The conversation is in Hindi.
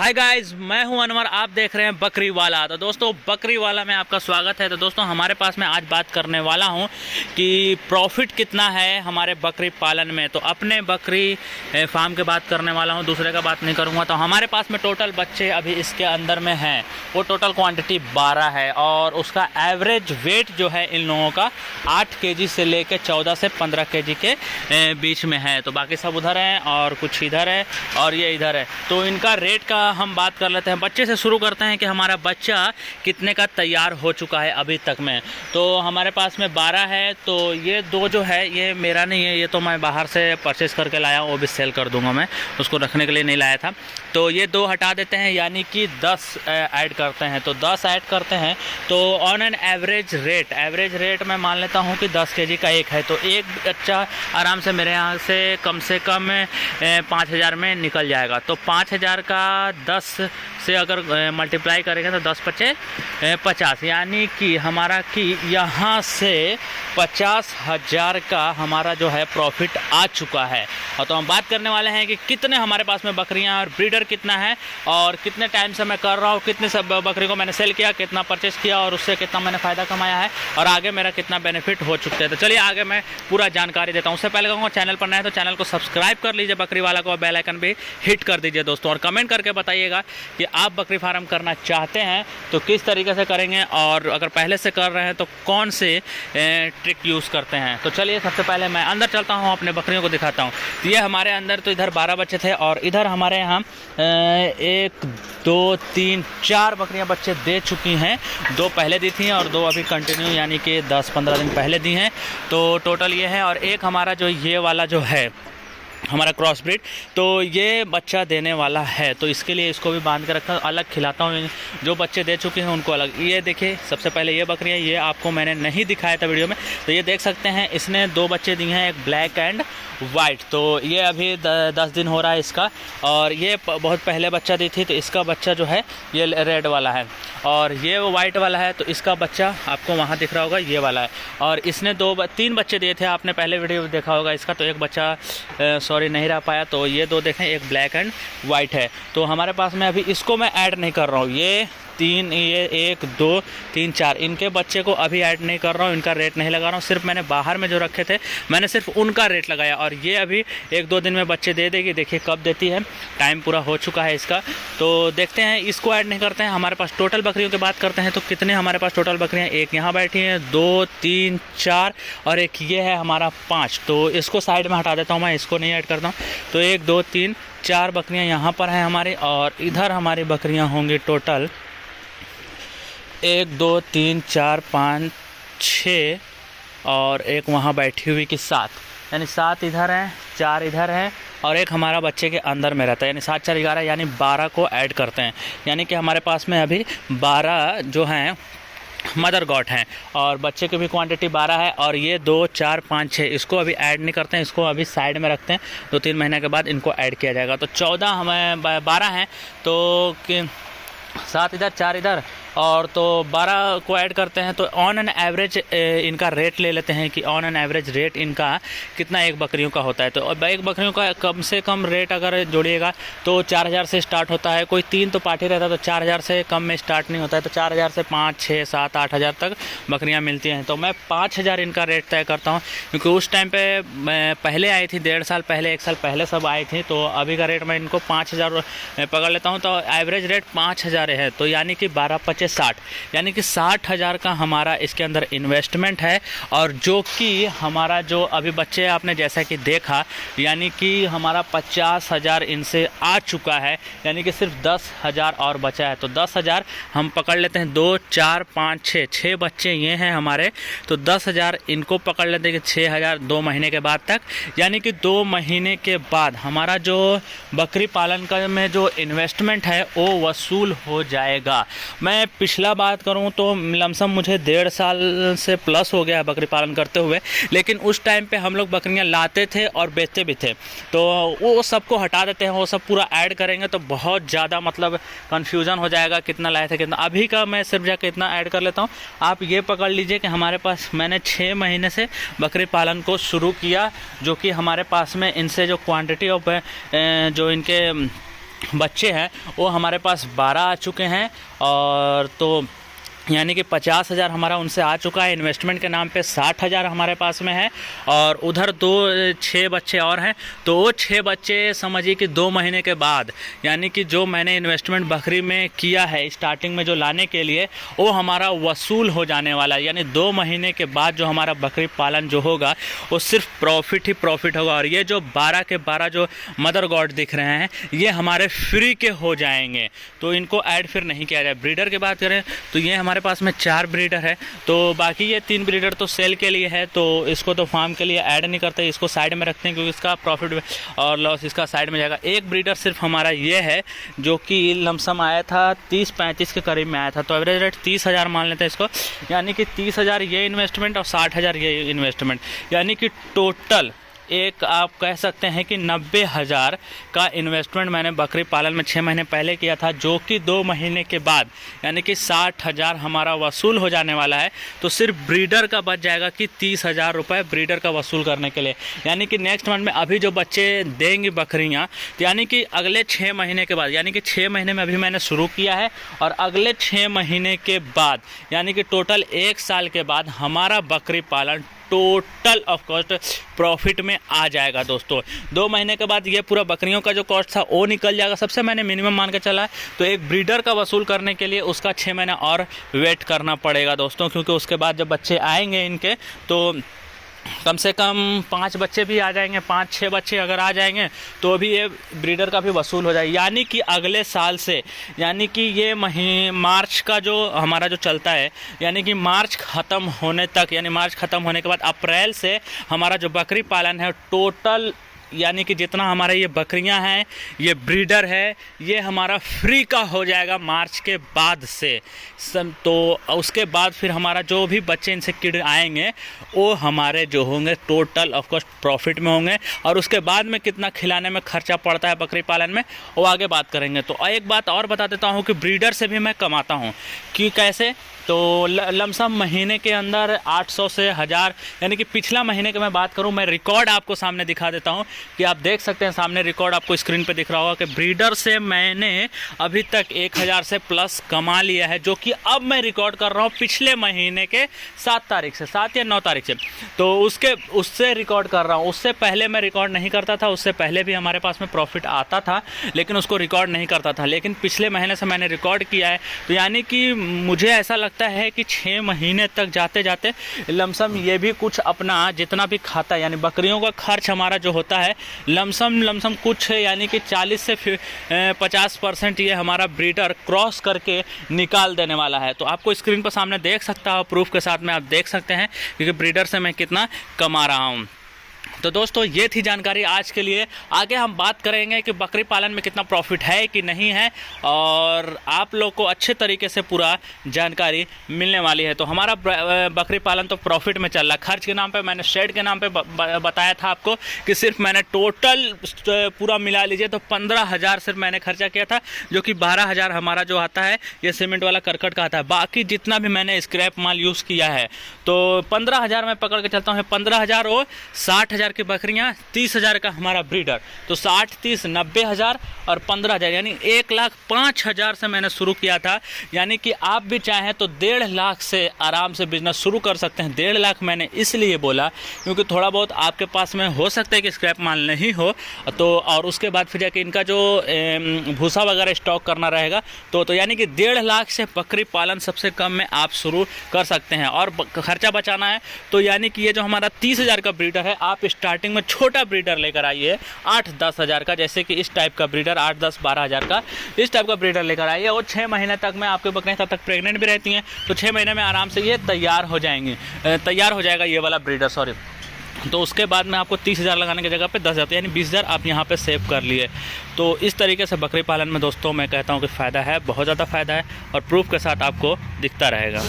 हाय गाइस, मैं हूं अनवर। आप देख रहे हैं बकरी वाला। तो दोस्तों, बकरी वाला में आपका स्वागत है। तो दोस्तों, हमारे पास मैं आज बात करने वाला हूं कि प्रॉफिट कितना है हमारे बकरी पालन में। तो अपने बकरी फार्म की बात करने वाला हूं, दूसरे का बात नहीं करूंगा। तो हमारे पास में टोटल बच्चे अभी इसके अंदर में हैं, वो टोटल क्वांटिटी 12 है और उसका एवरेज वेट जो है इन लोगों का 8 केजी से लेकर 14 से 15 केजी के बीच में है। तो बाकी सब उधर हैं और कुछ इधर है और ये इधर है। तो इनका रेट का हम बात कर लेते हैं। बच्चे से शुरू करते हैं कि हमारा बच्चा कितने का तैयार हो चुका है अभी तक में। तो हमारे पास में 12 है। तो ये दो जो है ये मेरा नहीं है, ये तो मैं बाहर से परचेज़ करके लाया हूँ, वो भी सेल कर दूंगा, मैं उसको रखने के लिए नहीं लाया था। तो ये 2 हटा देते हैं, यानी कि 10 ऐड करते हैं। तो 10 ऐड करते हैं तो ऑन एन एवरेज रेट मैं मान लेता हूँ कि 10 केजी का एक है। तो एक बच्चा आराम से मेरे यहाँ से कम 5,000 में निकल जाएगा। तो 5,000 का 10 से अगर मल्टीप्लाई करेंगे तो 10 पचे 50, यानी कि हमारा कि यहाँ से 50,000 का हमारा जो है प्रॉफिट आ चुका है। और तो हम बात करने वाले हैं कि कितने हमारे पास में बकरियां और ब्रीडर कितना है और कितने टाइम से मैं कर रहा हूँ, कितने सब बकरी को मैंने सेल किया, कितना परचेस किया और उससे कितना मैंने फ़ायदा कमाया है और आगे मेरा कितना बेनिफिट हो चुके हैं। तो चलिए आगे मैं पूरा जानकारी देता हूँ। उससे पहले कहूँगा, चैनल पर नए हैं तो चैनल को सब्सक्राइब कर लीजिए बकरी वाला को, बेल आइकन भी हिट कर दीजिए दोस्तों। और कमेंट करके बताइएगा कि आप बकरी फार्म करना चाहते हैं तो किस तरीके से करेंगे, और अगर पहले से कर रहे हैं तो कौन से ट्रिक यूज़ करते हैं। तो चलिए सबसे पहले मैं अंदर चलता हूँ, अपने बकरियों को दिखाता हूँ। तो ये हमारे अंदर तो इधर 12 बच्चे थे और इधर हमारे यहाँ 1 2 3 4 बकरियाँ बच्चे दे चुकी हैं। 2 पहले दी थी और 2 अभी कंटिन्यू, यानी कि 10-15 दिन पहले दी हैं। तो टोटल ये है। और एक हमारा जो ये वाला जो है हमारा क्रॉस ब्रीड, तो ये बच्चा देने वाला है। तो इसके लिए इसको भी बांध के रखा, अलग खिलाता हूँ। जो बच्चे दे चुके हैं उनको अलग। ये देखिए, सबसे पहले ये बकरियाँ, ये आपको मैंने नहीं दिखाया था वीडियो में। तो ये देख सकते हैं, इसने 2 बच्चे दिए हैं, एक ब्लैक एंड वाइट। तो ये अभी 10 दिन हो रहा है इसका। और ये बहुत पहले बच्चा दी थी, तो इसका बच्चा जो है ये रेड वाला है और ये वो वाइट वाला है। तो इसका बच्चा आपको वहाँ दिख रहा होगा, ये वाला है। और इसने 3 बच्चे दिए थे, आपने पहले वीडियो देखा होगा इसका। तो एक बच्चा सॉरी नहीं रह पाया। तो ये 2 देखें, एक ब्लैक एंड वाइट है। तो हमारे पास में अभी इसको मैं ऐड नहीं कर रहा हूँ। ये 1 2 3 4 इनके बच्चे को अभी ऐड नहीं कर रहा हूँ, इनका रेट नहीं लगा रहा हूँ। सिर्फ मैंने बाहर में जो रखे थे मैंने सिर्फ उनका रेट लगाया। और ये अभी 1-2 दिन में बच्चे दे देगी, देखिए कब देती है, टाइम पूरा हो चुका है इसका। तो देखते हैं, इसको ऐड नहीं करते हैं। हमारे पास टोटल बकरियों की बात करते हैं तो कितने हमारे पास टोटल बकरियाँ, एक यहाँ बैठी हैं, 2 3 4 और एक ये है हमारा 5। तो इसको साइड में हटा देता हूँ, मैं इसको नहीं ऐड करता हूँ। तो 1 2 3 4 बकरियाँ यहाँ पर हैं हमारी। और इधर हमारी बकरियाँ होंगी टोटल 1 2 3 4 5 6 और एक वहाँ बैठी हुई की 7, यानी 7 इधर हैं, 4 इधर हैं और एक हमारा बच्चे के अंदर में रहता है, यानी 7 4 11, यानी 12 को ऐड करते हैं। यानी कि हमारे पास में अभी 12 जो हैं मदर गॉट हैं और बच्चे की भी क्वांटिटी 12 है। और ये 2 4 5 6 इसको अभी ऐड नहीं करते हैं, इसको अभी साइड में रखते हैं। 2-3 महीने के बाद इनको ऐड किया जाएगा। तो 14 हमें 12 हैं, तो 7 इधर 4 इधर और तो 12 को ऐड करते हैं। तो ऑन एन एवरेज इनका रेट ले लेते हैं कि ऑन एन एवरेज रेट इनका कितना एक बकरियों का होता है। तो अब एक बकरियों का कम से कम रेट अगर जोड़िएगा तो 4,000 से स्टार्ट होता है। कोई 3 तो पार्टी रहता है तो 4,000 से कम में स्टार्ट नहीं होता है। तो 4,000 से 5 6 7 8,000 तक बकरियां मिलती हैं। तो मैं 5,000 इनका रेट तय करता हूँ, क्योंकि उस टाइम पे पहले आई थी, 1.5 साल पहले 1 साल पहले सब आई थी। तो अभी का रेट मैं इनको 5,000 पकड़ लेता हूँ। तो एवरेज रेट 5,000 है। तो यानी कि 12 5 60, यानी कि 60,000 का हमारा इसके अंदर इन्वेस्टमेंट है। और जो कि हमारा जो अभी बच्चे आपने जैसा कि देखा, यानी कि हमारा 50,000 इनसे आ चुका है, यानी कि सिर्फ 10,000 और बचा है। तो 10,000 हम पकड़ लेते हैं। 2 4 5 6 बच्चे ये हैं हमारे। तो 10,000 इनको पकड़ लेते हैं कि 6,000 2 महीने के बाद तक, यानी कि 2 महीने के बाद हमारा जो बकरी पालन का में जो इन्वेस्टमेंट है वो वसूल हो जाएगा। मैं पिछला बात करूं तो लमसम मुझे 1.5 साल से प्लस हो गया बकरी पालन करते हुए। लेकिन उस टाइम पे हम लोग बकरियां लाते थे और बेचते भी थे। तो वो सबको हटा देते हैं, वो सब पूरा ऐड करेंगे तो बहुत ज़्यादा मतलब कन्फ्यूज़न हो जाएगा, कितना लाए थे कितना। अभी का मैं सिर्फ जाकर इतना ऐड कर लेता हूँ। आप ये पकड़ लीजिए कि हमारे पास मैंने 6 महीने से बकरी पालन को शुरू किया, जो कि हमारे पास में इनसे जो क्वान्टिटी ऑफ जो इनके बच्चे हैं वो हमारे पास 12 आ चुके हैं। और तो यानी कि 50,000 हमारा उनसे आ चुका है। इन्वेस्टमेंट के नाम पे 60,000 हमारे पास में है। और उधर 6 बच्चे और हैं। तो वो 6 बच्चे समझिए कि 2 महीने के बाद, यानी कि जो मैंने इन्वेस्टमेंट बकरी में किया है स्टार्टिंग में जो लाने के लिए, वो हमारा वसूल हो जाने वाला है। यानी 2 महीने के बाद जो हमारा बकरी पालन जो होगा वो सिर्फ प्रॉफिट ही प्रॉफिट होगा। और ये जो 12 के 12 जो मदर गॉड दिख रहे हैं ये हमारे फ्री के हो जाएंगे। तो इनको ऐड फिर नहीं किया जाए। ब्रीडर की बात करें तो ये हमारे पास में 4 ब्रीडर है। तो बाकी ये 3 ब्रीडर तो सेल के लिए है, तो इसको तो फार्म के लिए ऐड नहीं करते, इसको साइड में रखते हैं क्योंकि इसका प्रॉफिट और लॉस इसका साइड में जाएगा। एक ब्रीडर सिर्फ हमारा ये है जो कि लमसम आया था 30-35 के करीब में आया था। तो एवरेज रेट 30,000 मान लेते हैं इसको, यानी कि 30,000 ये इन्वेस्टमेंट और 60,000 ये इन्वेस्टमेंट, यानी कि टोटल एक आप कह सकते हैं कि 90,000 का इन्वेस्टमेंट मैंने बकरी पालन में 6 महीने पहले किया था, जो कि 2 महीने के बाद यानी कि 60,000 हमारा वसूल हो जाने वाला है। तो सिर्फ ब्रीडर का बच जाएगा कि 30,000 रुपये ब्रीडर का वसूल करने के लिए। यानी कि नेक्स्ट मंथ में अभी जो बच्चे देंगी बकरियाँ, तो यानी कि अगले 6 महीने के बाद, यानी कि 6 महीने में अभी मैंने शुरू किया है और अगले 6 महीने के बाद यानी कि टोटल 1 साल के बाद हमारा बकरी पालन टोटल ऑफ कॉस्ट प्रॉफिट में आ जाएगा दोस्तों। 2 महीने के बाद ये पूरा बकरियों का जो कॉस्ट था वो निकल जाएगा। सबसे मैंने मिनिमम मान के चला है, तो एक ब्रीडर का वसूल करने के लिए उसका 6 महीना और वेट करना पड़ेगा दोस्तों, क्योंकि उसके बाद जब बच्चे आएंगे इनके तो कम से कम 5 बच्चे भी आ जाएंगे, 5-6 बच्चे अगर आ जाएंगे तो भी ये ब्रीडर का भी वसूल हो जाएगा। यानी कि अगले साल से, यानी कि ये मार्च का जो हमारा जो चलता है, यानी कि मार्च ख़त्म होने तक, यानी मार्च ख़त्म होने के बाद अप्रैल से हमारा जो बकरी पालन है टोटल, यानी कि जितना हमारे ये बकरियां हैं, ये ब्रीडर है, ये हमारा फ्री का हो जाएगा मार्च के बाद से। तो उसके बाद फिर हमारा जो भी बच्चे इनसे किड आएंगे वो हमारे जो होंगे टोटल ऑफ कोर्स प्रॉफिट में होंगे। और उसके बाद में कितना खिलाने में खर्चा पड़ता है बकरी पालन में वो आगे बात करेंगे। तो एक बात और बता देता हूँ कि ब्रीडर से भी मैं कमाता हूँ कि कैसे, तो लमसम महीने के अंदर 800 से 1000, यानी कि पिछला महीने की मैं बात करूं, मैं रिकॉर्ड आपको सामने दिखा देता हूं कि आप देख सकते हैं सामने रिकॉर्ड आपको स्क्रीन पे दिख रहा होगा कि ब्रीडर से मैंने अभी तक 1000 से प्लस कमा लिया है, जो कि अब मैं रिकॉर्ड कर रहा हूं पिछले महीने के 7 तारीख से, 7 या 9 तारीख से। तो उससे रिकॉर्ड कर रहा हूँ। उससे पहले मैं रिकॉर्ड नहीं करता था, उससे पहले भी हमारे पास में प्रॉफिट आता था लेकिन उसको रिकॉर्ड नहीं करता था। लेकिन पिछले महीने से मैंने रिकॉर्ड किया है, तो यानी कि मुझे ऐसा लगता है कि 6 महीने तक जाते जाते लमसम ये भी कुछ अपना जितना भी खाता है, यानी बकरियों का खर्च हमारा जो होता है लमसम कुछ, यानी कि 40 से 50% ये हमारा ब्रीडर क्रॉस करके निकाल देने वाला है। तो आपको स्क्रीन पर सामने देख सकता हो, प्रूफ के साथ में आप देख सकते हैं क्योंकि ब्रीडर से मैं कितना कमा रहा हूँ। तो दोस्तों ये थी जानकारी आज के लिए। आगे हम बात करेंगे कि बकरी पालन में कितना प्रॉफिट है कि नहीं है, और आप लोग को अच्छे तरीके से पूरा जानकारी मिलने वाली है। तो हमारा बकरी पालन तो प्रॉफिट में चल रहा है। खर्च के नाम पे मैंने शेड के नाम पे बताया था आपको कि सिर्फ मैंने टोटल पूरा मिला लीजिए तो 15,000 सिर्फ मैंने खर्चा किया था, जो कि 12,000 हमारा जो आता है ये सीमेंट वाला करकट का आता है। बाकी जितना भी मैंने स्क्रैप माल यूज़ किया है तो 15,000 मैं पकड़ के चलता हूँ। 15,000 और 60,000 की बकरियां, 30,000 का हमारा ब्रीडर, तो 60, 30, 90,000 और 15,000, यानी 1,05,000 से मैंने शुरू किया था। यानी कि आप भी चाहें तो 1.5 लाख से आराम से बिजनेस शुरू कर सकते हैं। 1.5 लाख मैंने इसलिए बोला क्योंकि थोड़ा बहुत आपके पास में हो सकता है कि स्क्रैप माल नहीं हो तो, और उसके बाद फिर जाके इनका जो भूसा वगैरह स्टॉक करना रहेगा तो यानी कि 1.5 लाख से बकरी पालन सबसे कम में आप शुरू कर सकते हैं। और खर्चा बचाना है तो यानी कि ये जो हमारा 30,000 का ब्रीडर है, आप स्टार्टिंग में छोटा ब्रीडर लेकर आइए 8-10 हज़ार का, जैसे कि इस टाइप का ब्रीडर 8, 10, 12 हज़ार का इस टाइप का ब्रीडर लेकर आइए। और 6 महीने तक में आपके बकरियां तब तक प्रेग्नेंट भी रहती हैं, तो 6 महीने में आराम से ये तैयार हो जाएगा ये वाला ब्रीडर, सॉरी। तो उसके बाद में आपको 30,000 लगाने की जगह पे 10,000 यानी 20,000 आप यहाँ पे सेव कर लिए। तो इस तरीके से बकरी पालन में दोस्तों मैं कहता हूँ कि फ़ायदा है, बहुत ज़्यादा फ़ायदा है, और प्रूफ के साथ आपको दिखता रहेगा।